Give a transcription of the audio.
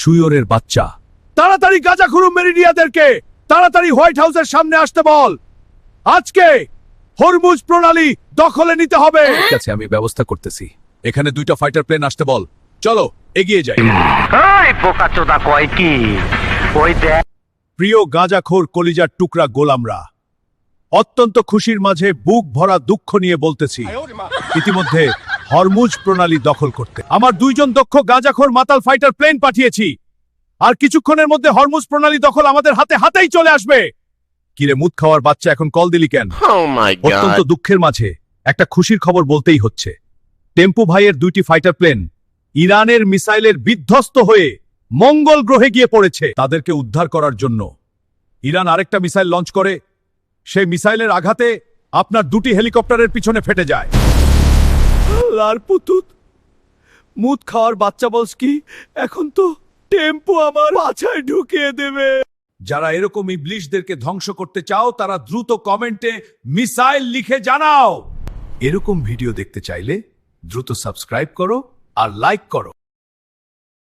শুয়োরের বাচ্চা, তাড়াতাড়ি গাজাখুরু মেরিডিয়াদেরকে তাড়াতাড়ি হোয়াইট হাউসের সামনে আসতে বল। আজকে হরমুজ প্রণালী দখলে নিতে হবে। ঠিক আছে, আমি ব্যবস্থা করতেছি। এখানে 2টা ফাইটার প্লেন আসতে বল। চলো এগিয়ে যাই। প্রিয় গাঁজাখোর কলিজার টুকরা গোলামরা, অত্যন্ত খুশির মাঝে বুক ভরা দুঃখ নিয়ে বলতেছি, ইতিমধ্যে হরমুজ প্রণালী দখল করতে আমার 2জন দক্ষ গাঁজাখোর মাতাল ফাইটার প্লেন পাঠিয়েছি। আর কিছুক্ষণের মধ্যে হরমুজ প্রণালী দখল আমাদের হাতেই চলে আসবে। কিরে মুদ খাওয়ার বাচ্চা, এখন কল দিলি কেন? অত্যন্ত দুঃখের মাঝে একটা খুশির খবর বলতেই হচ্ছে। টেম্পু ভাইয়ের 2টি ফাইটার প্লেন ইরানের মিসাইলের বিধ্বস্ত হয়ে মঙ্গল গ্রহে গিয়ে পড়েছে। তাদেরকে উদ্ধার করার জন্য ইরান আরেকটা মিসাইল লঞ্চ করে। সেই মিসাইলের আঘাতে আপনার 2টি হেলিকপ্টারের পিছনে ফেটে যায়। লার পুতুত মুদ খাওয়ার বাচ্চা বলস কি, এখন তো টেম্পু আমার পাছায় ঢুকিয়ে দেবে। যারা এরকম ইবলিশদেরকে ধ্বংস করতে চাও তারা দ্রুত কমেন্টে মিসাইল লিখে জানাও। এরকম ভিডিও দেখতে চাইলে দ্রুত সাবস্ক্রাইব করো আর লাইক করো।